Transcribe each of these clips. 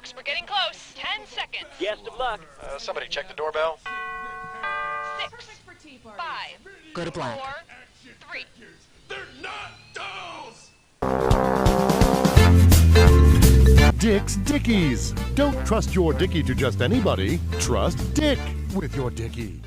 folks. We're getting close. 10 seconds. Best of luck. Somebody check the doorbell. 6, 5, Go to black. 4, 3. They're not dolls! Dick's Dickies. Don't trust your Dickie to just anybody. Trust Dick with your Dickie.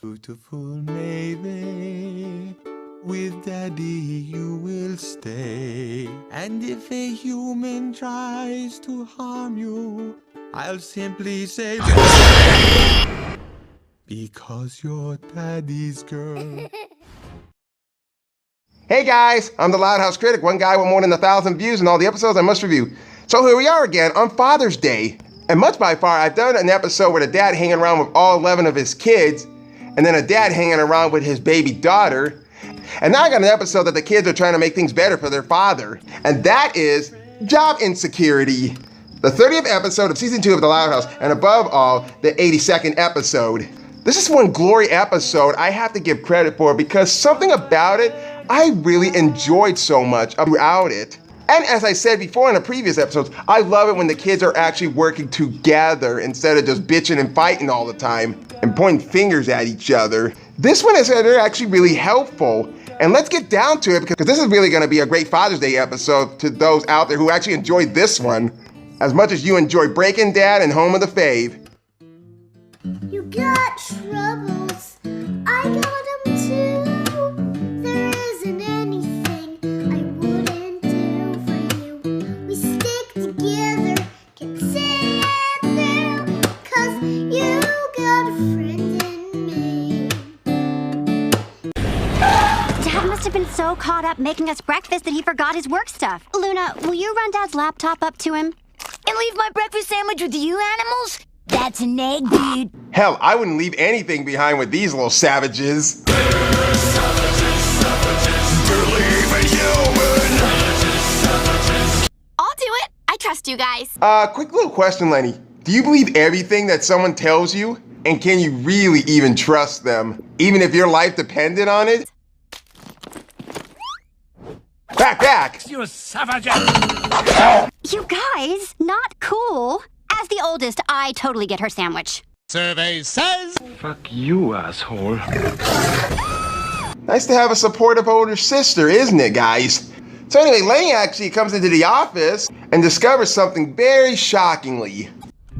Beautiful maybe, with Daddy you will stay. And if a human tries to harm you, I'll simply say, because you're Daddy's girl. Hey guys, I'm the Loud House Critic, one guy with more than 1,000 views and all the episodes I must review. So here we are again on Father's Day. And much by far, I've done an episode with a dad hanging around with all 11 of his kids, and then a dad hanging around with his baby daughter. And now I got an episode that the kids are trying to make things better for their father. And that is Job Insecurity. The 30th episode of season 2 of The Loud House, and above all, the 82nd episode. This is one glory episode I have to give credit for because something about it I really enjoyed so much throughout it. And as I said before in the previous episodes, I love it when the kids are actually working together instead of just bitching and fighting all the time and pointing fingers at each other. This one is actually really helpful. And let's get down to it because this is really going to be a great Father's Day episode to those out there who actually enjoyed this one as much as you enjoy Breaking Dad and Home of the Fave. You got troubles, I got them too. There isn't anything I wouldn't do for you. We stick together, can see it through, 'cause you got a friend in me. Dad must have been so caught up making us breakfast that he forgot his work stuff. Luna, will you run Dad's laptop up to him? And leave my breakfast sandwich with you animals? That's an egg, dude. Hell, I wouldn't leave anything behind with these little savages. I'll do it. I trust you guys. Quick little question, Lenny. Do you believe everything that someone tells you? And can you really even trust them? Even if your life depended on it? Back! You savage! You guys, not cool. As the oldest, I totally get her sandwich. Survey says... Fuck you, asshole. Nice to have a supportive older sister, isn't it, guys? So anyway, Lenny actually comes into the office and discovers something very shockingly.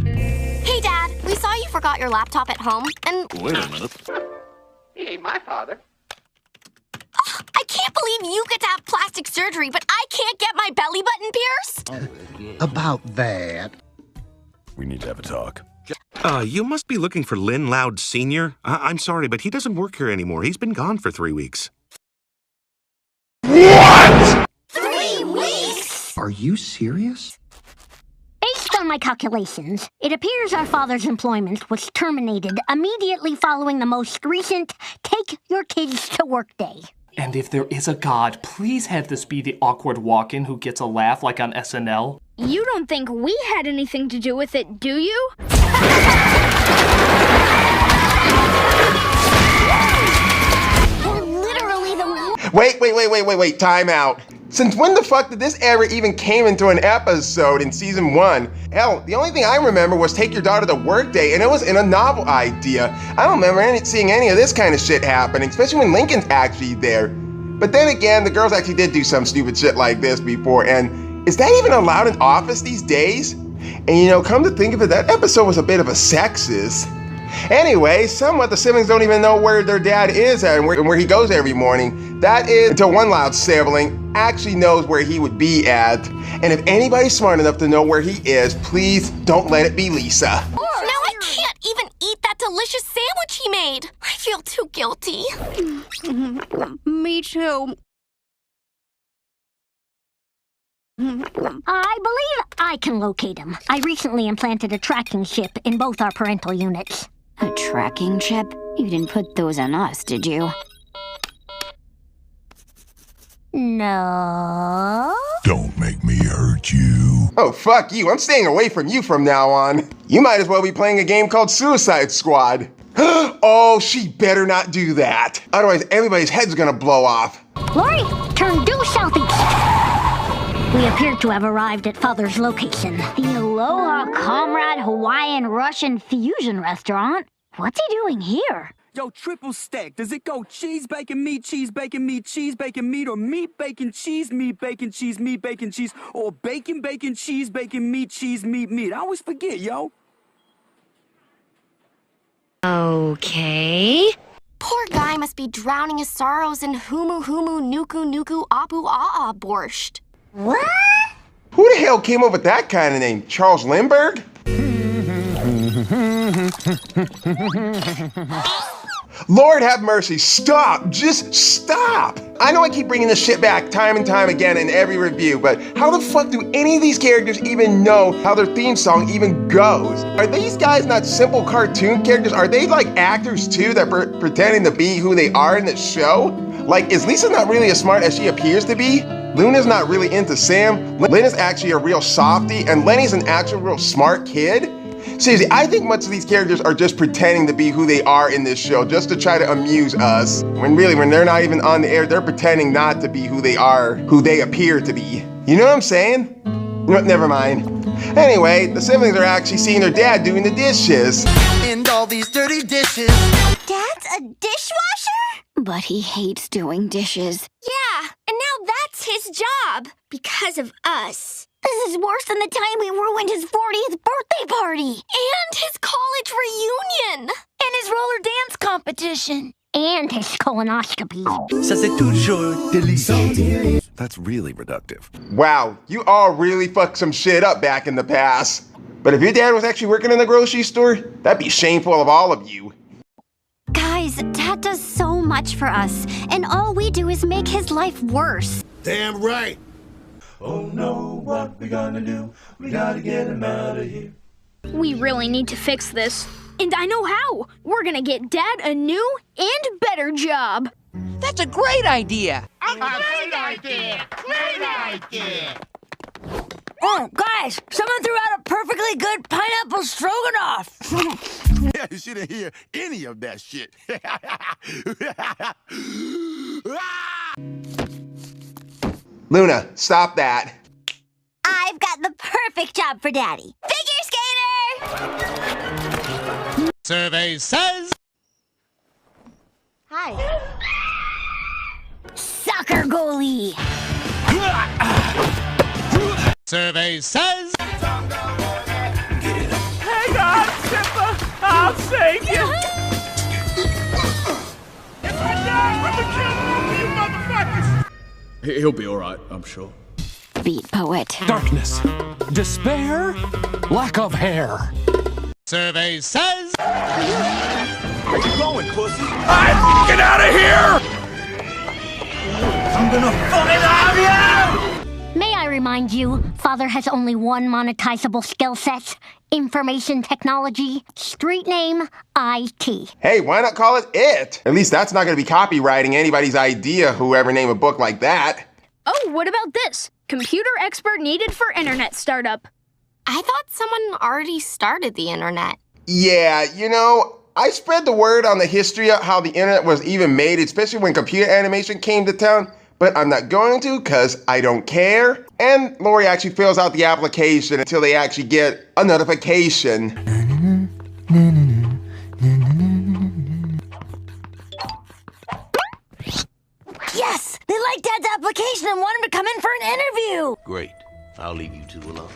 Hey, Dad, we saw you forgot your laptop at home, and... Wait a minute. He ain't my father. I can't believe you get to have plastic surgery, but I can't get my belly button pierced. About that. We need to have a talk. You must be looking for Lynn Loud Sr. I'm sorry, but he doesn't work here anymore. He's been gone for 3 weeks. What? 3 weeks? Are you serious? Based on my calculations, it appears our father's employment was terminated immediately following the most recent Take Your Kids to Work Day. And if there is a god, please have this be the awkward walk-in who gets a laugh like on SNL. You don't think we had anything to do with it, do you? We're literally the... Wait, time out. Since when the fuck did this ever even came into an episode in season 1? Hell, the only thing I remember was Take Your Daughter to Work Day, and it was in a novel idea. I don't remember seeing any of this kind of shit happening, especially when Lincoln's actually there. But then again, the girls actually did do some stupid shit like this before, and is that even allowed in office these days? And you know, come to think of it, that episode was a bit of a sexist. Anyway, somewhat the siblings don't even know where their dad is at and where he goes every morning. That is until one loud sibling actually knows where he would be at. And if anybody's smart enough to know where he is, please don't let it be Lisa. Now I can't even eat that delicious sandwich he made. I feel too guilty. Me too. I believe I can locate him. I recently implanted a tracking chip in both our parental units. A tracking chip? You didn't put those on us, did you? No. Don't make me hurt you. Oh, fuck you. I'm staying away from you from now on. You might as well be playing a game called Suicide Squad. Oh, she better not do that. Otherwise, everybody's head's gonna blow off. Lori, turn due southeast. We appear to have arrived at Father's location. The Aloha Comrade Hawaiian Russian Fusion Restaurant. What's he doing here? Yo, triple stack. Does it go cheese, bacon, meat, cheese, bacon, meat, cheese, bacon, meat, or meat, bacon, cheese, meat, bacon, cheese, meat, bacon, cheese, or bacon, bacon, cheese, bacon, meat, cheese, meat, meat? I always forget, yo. Okay. Poor guy must be drowning his sorrows in humu humu nuku nuku apu aa borscht. What? Who the hell came up with that kind of name? Charles Lindbergh? Lord have mercy, stop, just stop. I know I keep bringing this shit back time and time again in every review, but how the fuck do any of these characters even know how their theme song even goes? Are these guys not simple cartoon characters? Are they like actors too that pretending to be who they are in the show? Like, is Lisa not really as smart as she appears to be? Luna's not really into Sam, Lynn is actually a real softie, and Lenny's an actual real smart kid. Seriously, I think much of these characters are just pretending to be who they are in this show, just to try to amuse us. When really, when they're not even on the air, they're pretending not to be who they are, who they appear to be. You know what I'm saying? Never mind. Anyway, the siblings are actually seeing their dad doing the dishes. And all these dirty dishes. Dad's a dishwasher? But he hates doing dishes. Yeah, and now that's his job. Because of us. This is worse than the time we ruined his 40th birthday party. And his college reunion. And his roller dance competition. And his colonoscopy. Ça c'est toujours délicieux. That's really reductive. Wow, you all really fucked some shit up back in the past. But if your dad was actually working in the grocery store, that'd be shameful of all of you. Guys, Dad does so much for us, and all we do is make his life worse. Damn right. Oh no, what we gonna do? We gotta get him out of here. We really need to fix this. And I know how. We're gonna get Dad a new and better job. That's a great idea. A great idea! Great idea! Oh, guys, someone threw out a perfectly good pineapple stroganoff. Yeah, you shouldn't hear any of that shit. Luna, stop that. I've got the perfect job for Daddy. Figure skater! Survey says... Hi. Soccer goalie. Survey says... Hang on, Simba! I'll save you! If I die from the killing of you motherfuckers! He'll be alright, I'm sure. Beat poet. Darkness. Despair. Lack of hair. Survey says... Where you going, pussy? Get out of here! I'm gonna fucking have you! May I remind you, Father has only one monetizable skill set. Information technology, street name, IT. Hey, why not call it IT? At least that's not gonna be copywriting anybody's idea, whoever named a book like that. Oh, what about this? Computer expert needed for internet startup. I thought someone already started the internet. Yeah, you know, I spread the word on the history of how the internet was even made, especially when computer animation came to town, but I'm not going to because I don't care. And Lori actually fills out the application until they actually get a notification. Yes! They liked Dad's application and want him to come in for an interview! Great. I'll leave you two alone.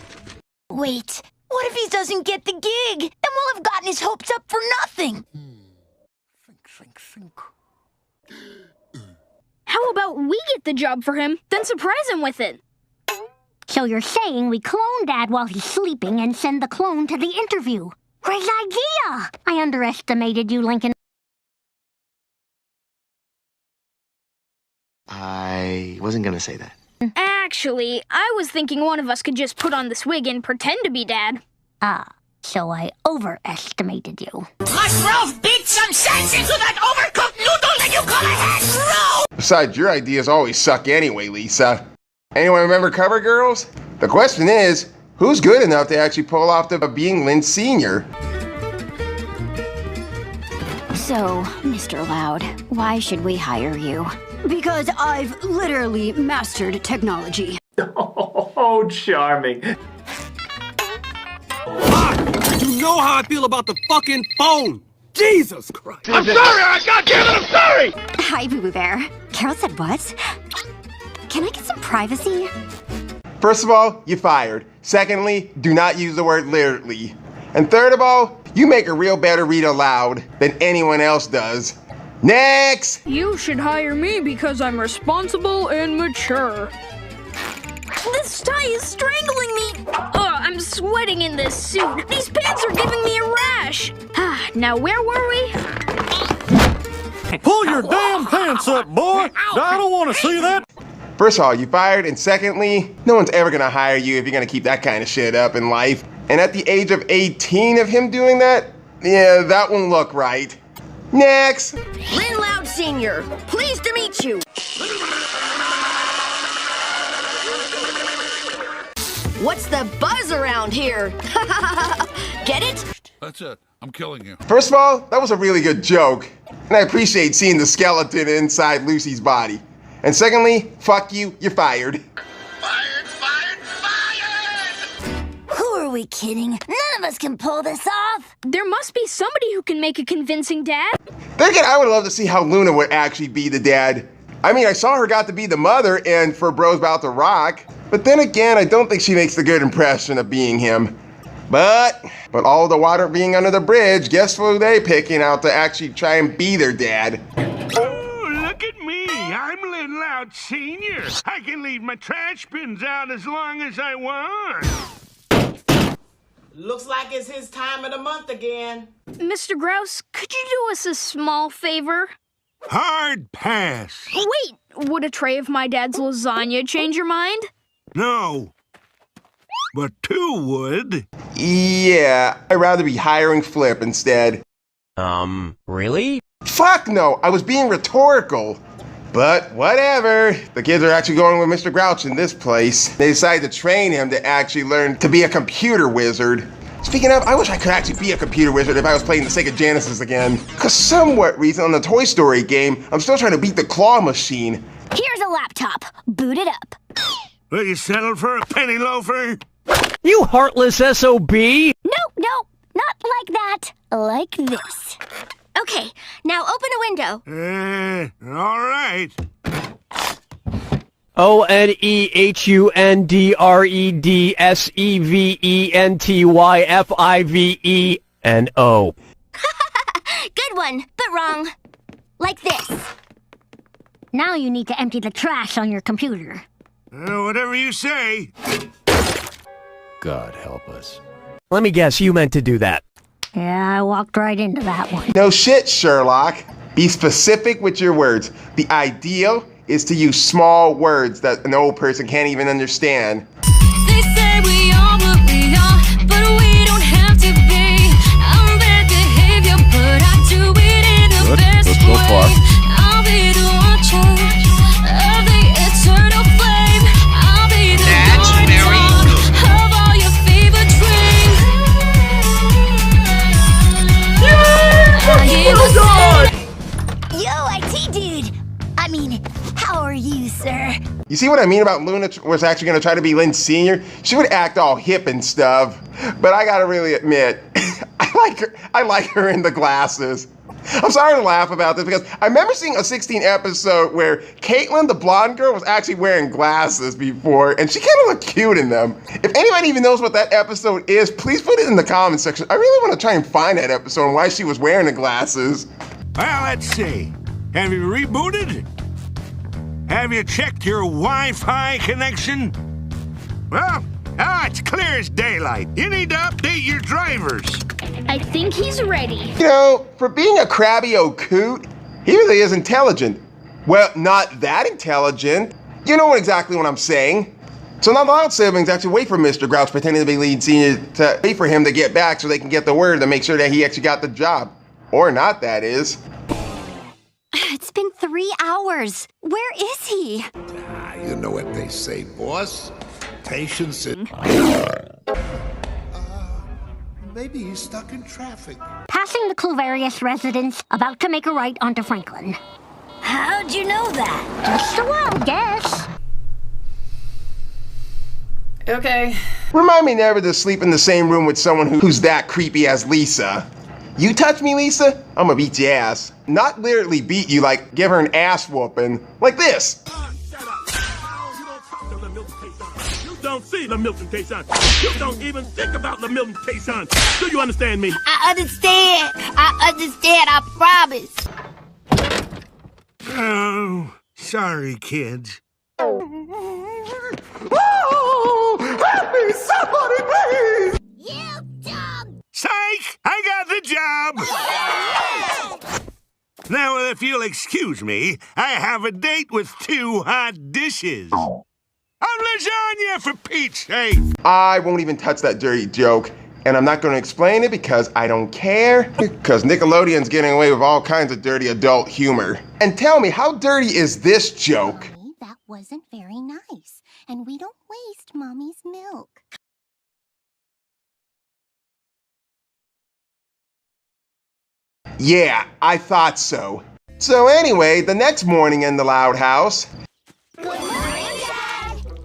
Wait, what if he doesn't get the gig? Then we'll have gotten his hopes up for nothing! Think. How about we get the job for him, then surprise him with it? So you're saying we clone Dad while he's sleeping and send the clone to the interview? Great idea! I underestimated you, Lincoln. I wasn't gonna say that. Actually, I was thinking one of us could just put on this wig and pretend to be Dad. Ah, so I overestimated you. Must Ralph beat some sense into that overcooked noodle that you call a hash roll? Besides, your ideas always suck anyway, Lisa. Anyone remember Cover Girls? The question is, who's good enough to actually pull off the being Lynn Sr.? So, Mr. Loud, why should we hire you? Because I've literally mastered technology. Oh, charming. You know how I feel about the fucking phone. Jesus Christ. I'm sorry, goddammit, I'm sorry! Hi, Boo Boo Bear. Carol said what? Can I get some privacy? First of all, you're fired. Secondly, do not use the word literally. And third of all, you make a real better read aloud than anyone else does. Next! You should hire me because I'm responsible and mature. This tie is strangling me. I'm sweating in this suit. These pants are giving me a rash. Now where were we? Pull your damn pants up, boy! I don't want to see that! First of all, you fired, and secondly, no one's ever gonna hire you if you're gonna keep that kind of shit up in life. And at the age of 18 of him doing that, yeah, that won't look right. Next! Lynn Loud Sr., pleased to meet you. What's the buzz around here? Get it? That's it. I'm killing you. First of all, that was a really good joke. And I appreciate seeing the skeleton inside Lucy's body. And secondly, fuck you, you're fired. Who are we kidding? None of us can pull this off. There must be somebody who can make a convincing dad. Then again, I would love to see how Luna would actually be the dad. I mean, I saw her got to be the mother and for Bros About to Rock. But then again, I don't think she makes the good impression of being him. But all the water being under the bridge, guess who they picking out to actually try and be their dad? Oh, look at me. I'm Lynn Loud Sr. I can leave my trash bins out as long as I want. Looks like it's his time of the month again. Mr. Grouse, could you do us a small favor? Hard pass. Wait, would a tray of my dad's lasagna change your mind? No. But two would. Yeah, I'd rather be hiring Flip instead. Really? Fuck no, I was being rhetorical. But whatever, the kids are actually going with Mr. Grouch in this place. They decided to train him to actually learn to be a computer wizard. Speaking of, I wish I could actually be a computer wizard if I was playing the Sega Genesis again. Cause somewhat reason on the Toy Story game, I'm still trying to beat the claw machine. Here's a laptop. Boot it up. Will you settle for a penny loafer? You heartless SOB! No, not like that. Like this. Okay, now open a window. All right. ONEHUNDREDSEVENTYFIVENO. Good one, but wrong. Like this. Now you need to empty the trash on your computer. Whatever you say. God help us. Let me guess, you meant to do that. Yeah, I walked right into that one. No shit, Sherlock. Be specific with your words. The ideal is to use small words that an old person can't even understand. They say we are what we are, but we don't have to be. I'm bad behavior, but I do it in the best Let's go way. far. I'll be the watcher of the eternal flame. I'll be the bartender of all your favorite drinks. Yo, IT dude! I mean, how are you, sir? You see what I mean about Luna was actually going to try to be Lynn Sr.? She would act all hip and stuff. But I gotta really admit, I like her in the glasses. I'm sorry to laugh about this because I remember seeing a 16 episode where Caitlin, the blonde girl, was actually wearing glasses before, and she kind of looked cute in them. If anyone even knows what that episode is, please put it in the comment section. I really want to try and find that episode and why she was wearing the glasses. Well, let's see. Have you rebooted? Have you checked your Wi-Fi connection? Well, it's clear as daylight. You need to update your drivers. I think he's ready. You know, for being a crabby old coot, he really is intelligent. Well, not that intelligent. You know exactly what I'm saying. So now the Loud siblings actually wait for Mr. Grouch, pretending to be lead senior, to wait for him to get back so they can get the word to make sure that he actually got the job. Or not, that is. It's been 3 hours. Where is he? You know what they say, boss. Patience is... maybe he's stuck in traffic. Passing the Cluvarius residence, about to make a right onto Franklin. How'd you know that? Just a wild guess. Okay. Remind me never to sleep in the same room with someone who's that creepy as Lisa. You touch me, Lisa, I'm gonna beat your ass. Not literally beat you, like give her an ass whooping. Like this. You don't see the Milton Tayson. You don't even think about the Milton Tayson. Do you understand me? I understand. I promise. Oh, sorry, kids. Oh, help me, somebody, please! You dumb! Psych! I got the job! Now, if you'll excuse me, I have a date with 2 hot dishes. Of lasagna, for Pete's sake! I won't even touch that dirty joke. And I'm not going to explain it because I don't care. Because Nickelodeon's getting away with all kinds of dirty adult humor. And tell me, how dirty is this joke? That wasn't very nice, and we don't waste Mommy's milk. Yeah, I thought so. So anyway, the next morning in the Loud House...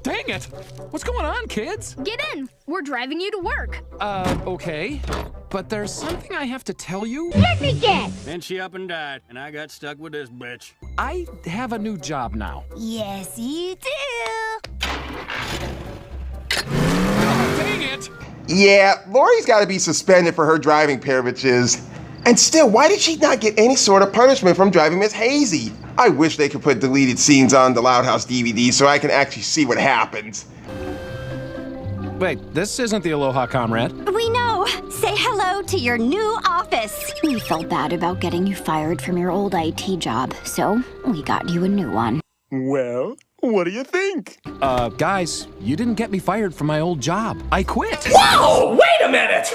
Dang it! What's going on, kids? Get in. We're driving you to work. Okay. But there's something I have to tell you. Let me guess. Then she up and died, and I got stuck with this bitch. I have a new job now. Yes, you do. Oh, dang it! Yeah, Lori's got to be suspended for her driving privileges. And still, why did she not get any sort of punishment from driving Miss Hazy? I wish they could put deleted scenes on the Loud House DVD so I can actually see what happens. Wait, this isn't the Aloha Comrade. We know. Say hello to your new office. We felt bad about getting you fired from your old IT job, so we got you a new one. Well, what do you think? Guys, you didn't get me fired from my old job. I quit. Whoa! Wait a minute!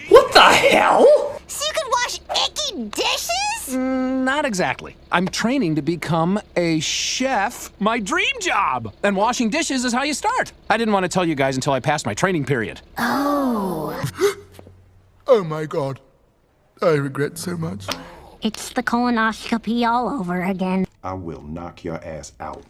What the hell? So you could wash icky dishes? Not exactly. I'm training to become a chef. My dream job! And washing dishes is how you start. I didn't want to tell you guys until I passed my training period. Oh. Oh my god. I regret so much. It's the colonoscopy all over again. I will knock your ass out.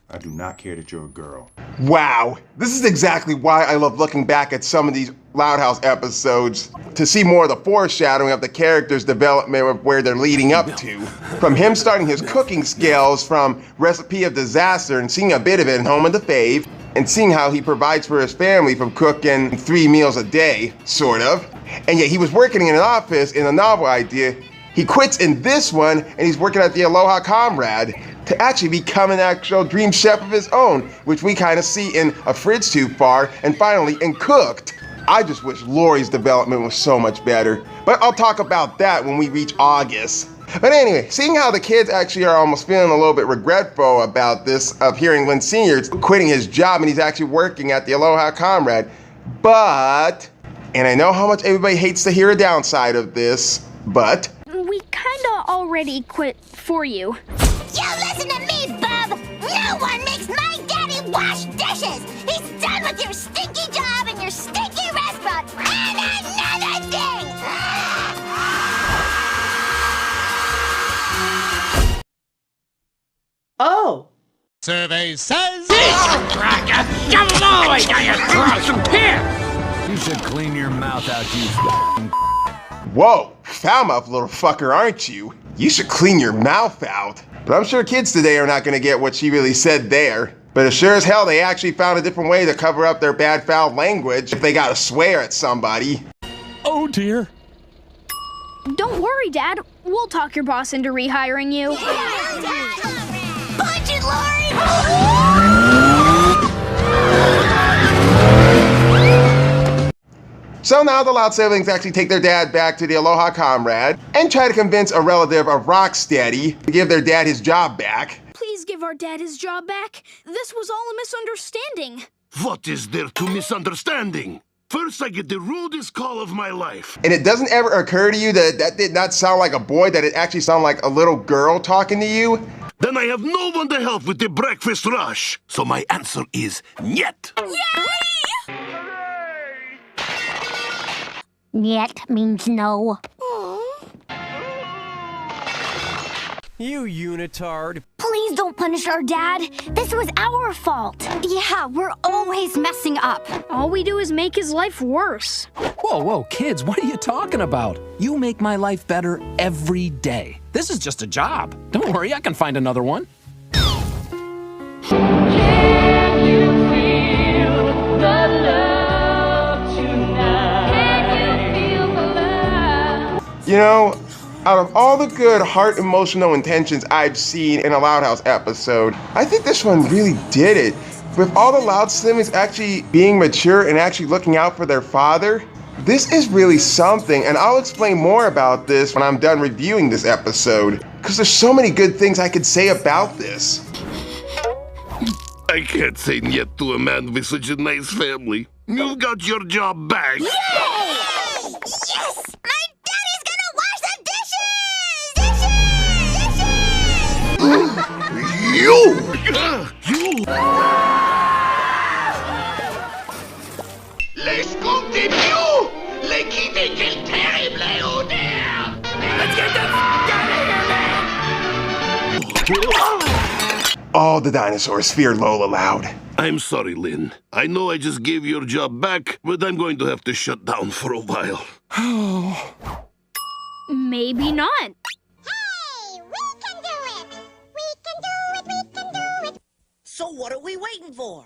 I do not care that you're a girl. Wow, this is exactly why I love looking back at some of these Loud House episodes to see more of the foreshadowing of the characters' development of where they're leading up to. From him starting his cooking skills from Recipe of Disaster and seeing a bit of it in Home of the Fave, and seeing how he provides for his family from cooking 3 meals a day, sort of. And yet he was working in an office in a novel idea. He quits in this one, and he's working at the Aloha Comrade to actually become an actual dream chef of his own, which we kind of see in A Fridge Too Far, and finally in Cooked. I just wish Lori's development was so much better, but I'll talk about that when we reach August. But anyway, seeing how the kids actually are almost feeling a little bit regretful about this, of hearing Lynn Sr. quitting his job and he's actually working at the Aloha Comrade. But, and I know how much everybody hates to hear a downside of this, but... We kinda already quit for you. You listen to me, Bub! No one makes my daddy wash dishes! He's done with your stinky job and your stinky restaurant! And another thing! Oh! Survey says... Cracker! Shove them all the way down your throat! Here! You should clean your mouth out, you Whoa, foul-mouthed little fucker, aren't you? You should clean your mouth out. But I'm sure kids today are not gonna get what she really said there. But as sure as hell they actually found a different way to cover up their bad foul language if they gotta swear at somebody. Oh dear. Don't worry, Dad. We'll talk your boss into rehiring you. Punch it, Lori! So now the Loud siblings actually take their dad back to the Aloha Comrade and try to convince a relative of Rocksteady to give their dad his job back. Please give our dad his job back. This was all a misunderstanding. What is there to misunderstanding? First, I get the rudest call of my life. And it doesn't ever occur to you that that did not sound like a boy, that it actually sounded like a little girl talking to you? Then I have no one to help with the breakfast rush. So my answer is niet. Yay! Niet means no. You unitard. Please don't punish our dad. This was our fault. Yeah, we're always messing up. All we do is make his life worse. Whoa, whoa, kids, what are you talking about? You make my life better every day. This is just a job. Don't worry, I can find another one. Can you feel the love tonight? Can you feel the love? You know, out of all the good heart emotional intentions I've seen in a Loud House episode, I think this one really did it. With all the Loud siblings actually being mature and actually looking out for their father, this is really something, and I'll explain more about this when I'm done reviewing this episode, because there's so many good things I could say about this. I can't say niet to a man with such a nice family. You got your job back. Yay! Yes! My daddy's gonna wash the dishes! You! Les continue! L'équipe est terrible odeur! Let's get the f*** out of here, man! All the dinosaurs fear Lola Loud. I'm sorry, Lynn. I know I just gave your job back, but I'm going to have to shut down for a while. Maybe not. Hey, we can do it! We can do it, we can do it! So what are we waiting for?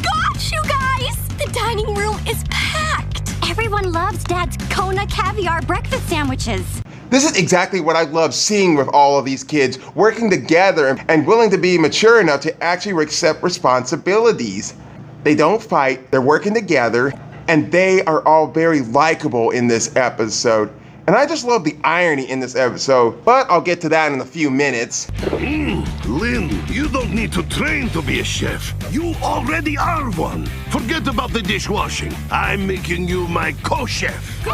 Gosh, you guys! The dining room is packed. Everyone loves Dad's Kona caviar breakfast sandwiches. This is exactly what I love seeing with all of these kids working together and willing to be mature enough to actually accept responsibilities. They don't fight, they're working together, and they are all very likable in this episode. And I just love the irony in this episode, but I'll get to that in a few minutes. Lynn, you don't need to train to be a chef. You already are one. Forget about the dishwashing. I'm making you my co-chef.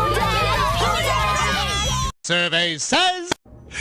Survey says...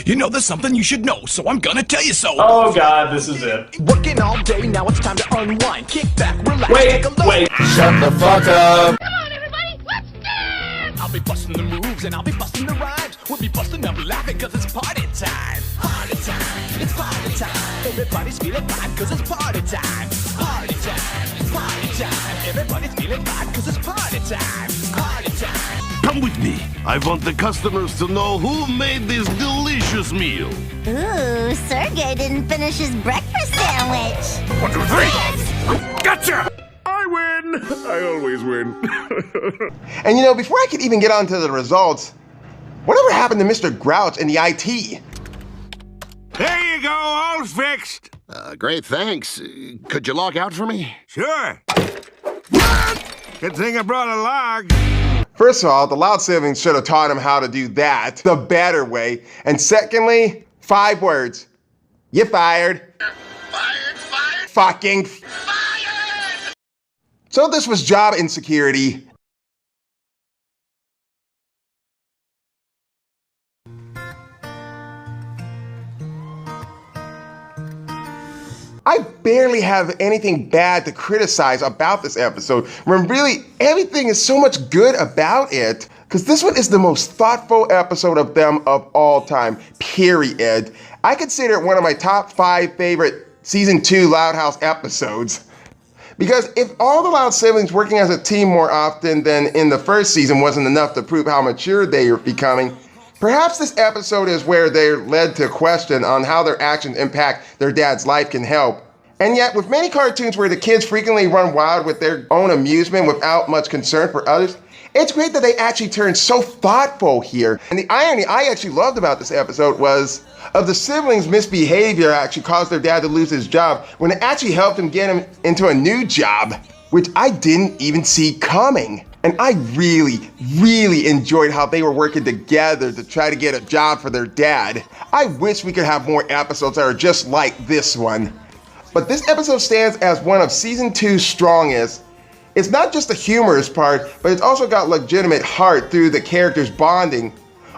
You know there's something you should know, so I'm gonna tell you so. Oh god, this is it. Working all day, now it's time to unwind. Kick back, relax, Wait, take a look. wait. Shut the fuck up. Come on, everybody, let's dance! I'll be busting the moves and I'll be busting the rhymes. We'll be busting up laughing cause it's party time. Party time, it's party time. Everybody's feeling fine cause it's party time. Party time, it's party time. Everybody's feeling fine cause it's party time. Party time. Come with me. I want the customers to know who made this delicious meal. Ooh, Sergey didn't finish his breakfast sandwich. 1, 2, 3. Gotcha! I win. I always win. And you know, before I could even get on to the results, whatever happened to Mr. Grouch and the IT? There you go, all fixed. Great, thanks. Could you log out for me? Sure. Good thing I brought a log. First of all, the Loud siblings should have taught him how to do that the better way. And secondly, 5 words. You're fired. Fired. Fucking fired. So this was Job Insecurity. I barely have anything bad to criticize about this episode, when really everything is so much good about it. Because this one is the most thoughtful episode of them of all time, period. I consider it one of my top 5 favorite Season 2 Loud House episodes. Because if all the Loud siblings working as a team more often than in the first season wasn't enough to prove how mature they are becoming, perhaps this episode is where they're led to question on how their actions impact their dad's life can help. And yet, with many cartoons where the kids frequently run wild with their own amusement without much concern for others, it's great that they actually turned so thoughtful here. And the irony I actually loved about this episode was of the siblings' misbehavior actually caused their dad to lose his job when it actually helped him get him into a new job. which I didn't even see coming. And I really enjoyed how they were working together to try to get a job for their dad. I wish we could have more episodes that are just like this one. But this episode stands as one of season 2's strongest. It's not just the humorous part, but it's also got legitimate heart through the characters bonding,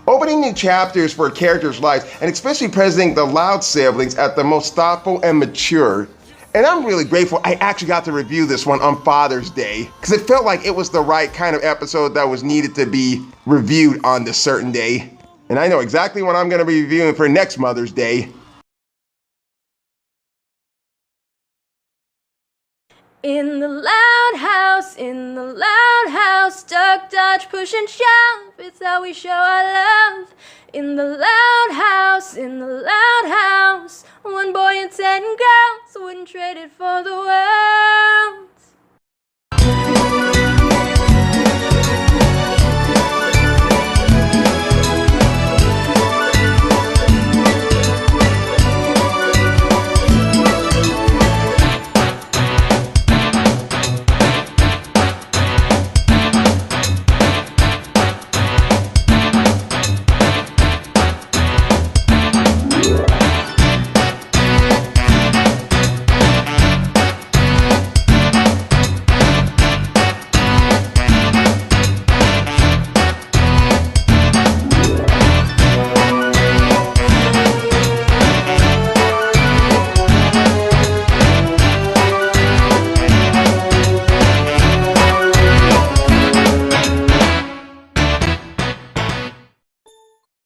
opening new chapters for characters' lives, and especially presenting the Loud siblings as the most thoughtful and mature. And I'm really grateful I actually got to review this one on Father's Day, because it felt like it was the right kind of episode that was needed to be reviewed on this certain day. And I know exactly what I'm going to be reviewing for next Mother's Day. In the loud house, duck, dodge, push and shove, it's how we show our love. In the loud house, one boy and 10 girls wouldn't trade it for the world.